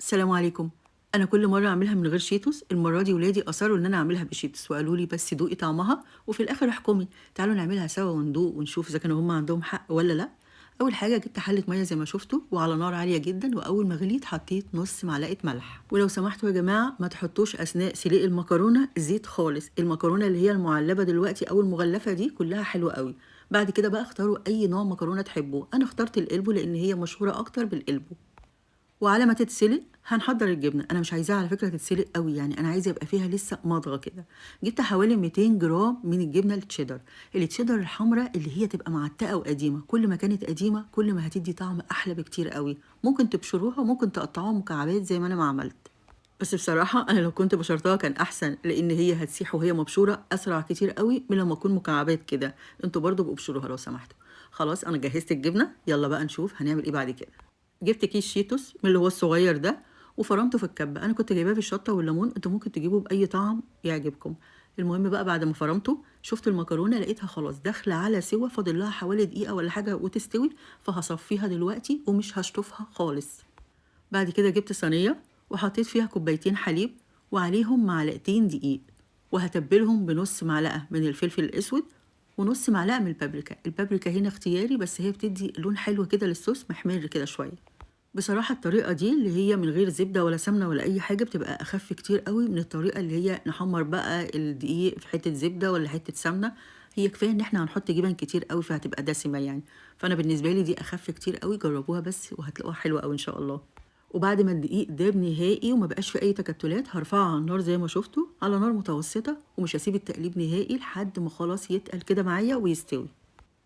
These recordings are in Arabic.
السلام عليكم. أنا كل مرة أعملها من غير شيتوس، المرة دي ولادي أصروا إن أنا أعملها بشيتوس وقالوا لي بس دوقي طعمها وفي الآخر احكمي، تعالوا نعملها سوا وندوق ونشوف إذا كانوا هم عندهم حق ولا لأ. أول حاجة جبت حلة مية زي ما شفتوا وعلى نار عالية جدا، وأول ما غليت حطيت نص معلقة ملح. ولو سمحتوا يا جماعة ما تحطوش أثناء سلق المكرونة زيت خالص، المكرونة اللي هي المعلبة دلوقتي أو المغلفة دي كلها حلوة قوي. بعد كده بقى اختاروا أي نوع مكرونة تحبوه، أنا اخترت القلبو لأن هي مشهورة أكتر بالقلبو. وعلى ما تتسلق هنحضر الجبنه، انا مش عايزاها على فكره تتسلق قوي، يعني انا عايزه يبقى فيها لسه مضغه كده. جبت حوالي 200 جرام من الجبنه التشيدر، التشيدر الحمراء اللي هي تبقى معتقه وقديمه، كل ما كانت قديمه كل ما هتدي طعم احلى بكتير قوي. ممكن تبشروها وممكن تقطعوها مكعبات زي ما انا ما عملت، بس بصراحه انا لو كنت بشرتها كان احسن، لان هي هتسيح وهي مبشوره اسرع كتير قوي من لما تكون مكعبات كده. انتوا برضو بقبشروها لو سمحتوا. خلاص انا جهزت الجبنه، يلا بقى نشوف هنعمل ايه بعد كده. جبت كيس شيتوس من اللي هو الصغير ده وفرمته في الكبة، انا كنت جايباه بالشطة والليمون، انتوا ممكن تجيبوه باي طعم يعجبكم. المهم بقى بعد ما فرمته شفت المكرونة لقيتها خلاص داخلة على سوا، فاضل لها حوالي دقيقة ولا حاجة وتستوي، فهصفيها دلوقتي ومش هشطفها خالص. بعد كده جبت صينية وحطيت فيها كوبايتين حليب وعليهم معلقتين دقيق، وهتبلهم بنص معلقة من الفلفل الأسود ونص معلقة من البابريكا. البابريكا هنا اختياري بس هي بتدي لون حلو كده للصوص، محمر كده شوية. بصراحة الطريقة دي اللي هي من غير زبدة ولا سمنة ولا أي حاجة بتبقى أخف كتير قوي من الطريقة اللي هي نحمر بقى الدقيق في حتة زبدة ولا حتة سمنة. هي كفاية إن احنا هنحط جبن كتير قوي فهتبقى دسمة يعني. فأنا بالنسبة لي دي أخف كتير قوي، جربوها بس وهتلاقوها حلوة قوي إن شاء الله. وبعد ما الدقيق داب نهائي وما بقاش في أي تكتلات هرفعها على النار زي ما شفتوا على نار متوسطة، ومش هسيب التقليب نهائي لحد ما خلاص يتقل كده معايا ويستوي.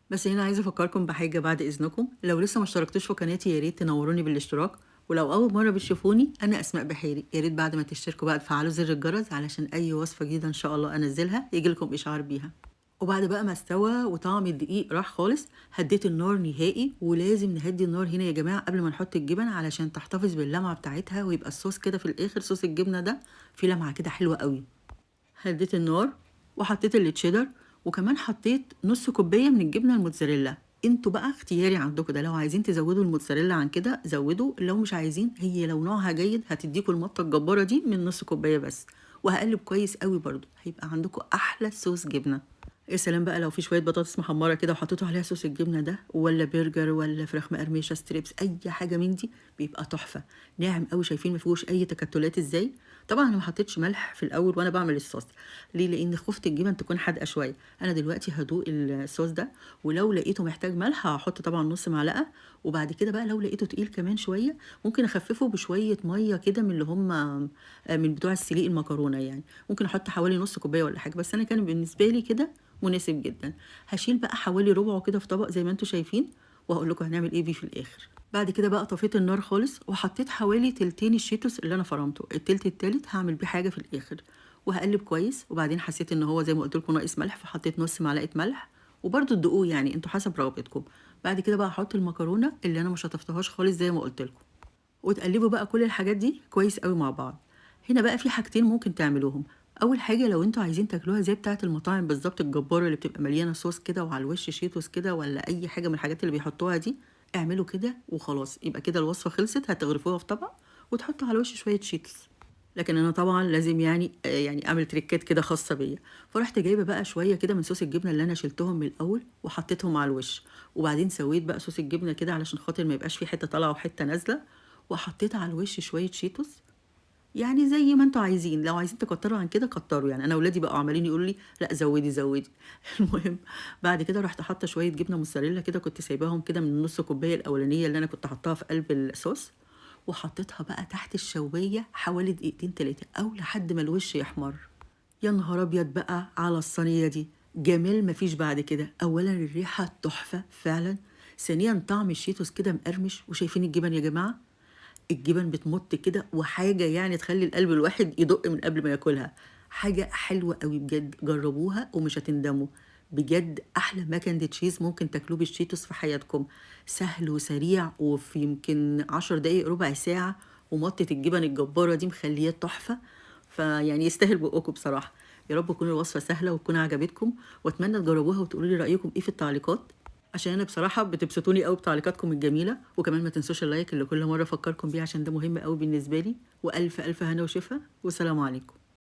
بس هنا عايزة أفكركم بحاجة بعد إذنكم، لو لسه ما اشتركتوش في قناتي يا ريت تنوروني بالاشتراك، ولو أول مرة بتشوفوني أنا أسماء بحيري، يا ريت بعد ما تشتركوا بقى تفعلوا زر الجرس علشان أي وصفة جديدة إن شاء الله أنزلها يجيلكم إشعار بيها. وبعد بقى ما استوى وطعم الدقيق راح خالص هديت النار نهائي، ولازم نهدي النار هنا يا جماعة قبل ما نحط الجبن علشان تحتفظ باللمعة بتاعتها ويبقى الصوص كده في الآخر، صوص الجبنة ده فيه لمعة كده حلوة قوي. هديت النار وحطيت التشيدر، وكمان حطيت نص كوبايه من الجبنه الموتزاريلا. انتوا بقى اختياري عندكم ده، لو عايزين تزودوا الموتزاريلا عن كده زودوا، لو مش عايزين هي لو نوعها جيد هتديكوا المطه الجباره دي من نص كوبايه بس. وهقلب كويس قوي برضو هيبقى عندكم احلى صوص جبنه. يا سلام بقى لو في شويه بطاطس محمره كده وحطيتوا عليها صوص الجبنه ده، ولا برجر ولا فراخ مقرمشه ستريبس اي حاجه من دي، بيبقى تحفه. ناعم قوي، شايفين ما فيهوش اي تكتلات ازاي. طبعا انا ما حطيتش ملح في الاول وانا بعمل الصوص، ليه؟ لان خفت الجبن تكون حادقه شويه. انا دلوقتي هدوق الصوص ده ولو لقيته محتاج ملح هحط طبعا نص معلقه، وبعد كده بقى لو لقيته تقيل كمان شويه ممكن اخففه بشويه ميه كده من اللي هم من بتوع السليق المكرونه يعني، ممكن احط حوالي نص كوبايه ولا حاجه، بس انا كان بالنسبه لي كده مناسب جدا. هشيل بقى حوالي ربعه كده في طبق زي ما انتم شايفين، وهقول لكم هنعمل ايه بيه في الاخر. بعد كده بقى طفيت النار خالص وحطيت حوالي تلتين الشيتوس اللي انا فرمته، التلت التالت هعمل بيه حاجه في الاخر. وهقلب كويس، وبعدين حسيت ان هو زي ما قلت لكم ناقص ملح فحطيت نص معلقه ملح، وبرده تدوقوه يعني انتوا حسب رغبتكم. بعد كده بقى احط المكرونه اللي انا ما شطفتهاش خالص زي ما قلت لكم، وتقلبوا بقى كل الحاجات دي كويس قوي مع بعض. هنا بقى في حاجتين ممكن تعملوهم. اول حاجه لو انتوا عايزين تاكلوها زي بتاعه المطاعم بالظبط الجباره اللي بتبقى مليانه صوص كده وعلى الوش شيتوس كده ولا اي حاجه من الحاجات اللي بيحطوها دي، اعملوا كده وخلاص، يبقى كده الوصفه خلصت، هتغرفوها في طبق وتحطوا على الوش شويه شيتوس. لكن انا طبعا لازم يعني اعمل تريكات كده خاصه بيا، فرحت جايبه بقى شويه كده من صوص الجبنه اللي انا شلتهم من الاول وحطيتهم على الوش، وبعدين سويت بقى صوص الجبنه كده علشان خاطر ما يبقاش فيه حته طالعه وحته نازله، وحطيت على الوش شويه شيتوس. يعني زي ما انتوا عايزين، لو عايزين تكتروا عن كده كتروا، يعني انا ولادي بقوا عمالين يقولوا لي لا زودي زودي. المهم بعد كده رحت حاطه شويه جبنه موتزاريلا كده، كنت سايباهم كده من النص كوبايه الاولانيه اللي انا كنت حطاها في قلب الصوص، وحطيتها بقى تحت الشوايه حوالي دقيقتين تلاتة او لحد ما الوش يحمر. يا نهار ابيض بقى على الصينيه دي، جمال مفيش بعد كده. اولا الريحه تحفه فعلا، ثانيا طعم الشيتوس كده مقرمش، وشايفين الجبن يا جماعه، الجبن بتمط كده وحاجة يعني تخلي القلب الواحد يدق من قبل ما ياكلها. حاجة حلوة قوي بجد، جربوها ومش هتندموا. بجد أحلى ماكن دي تشيز ممكن تاكلوه بالشيتوس في حياتكم، سهل وسريع وفي يمكن 10 دقايق ربع ساعة، ومطة الجبن الجبارة دي مخليه تحفة، فيعني يستاهل بقكم بصراحة. يا رب تكون الوصفة سهلة وتكون عجبتكم، واتمنى تجربوها وتقولوا لي رأيكم ايه في التعليقات. عشان أنا بصراحة بتبسطوني أوي بتعليقاتكم الجميلة، وكمان ما تنسوش اللايك اللي كل مرة أفكّركم بيه عشان ده مهم أوي بالنسبة لي، وألف، ألف هنا وشفا، والسلام عليكم.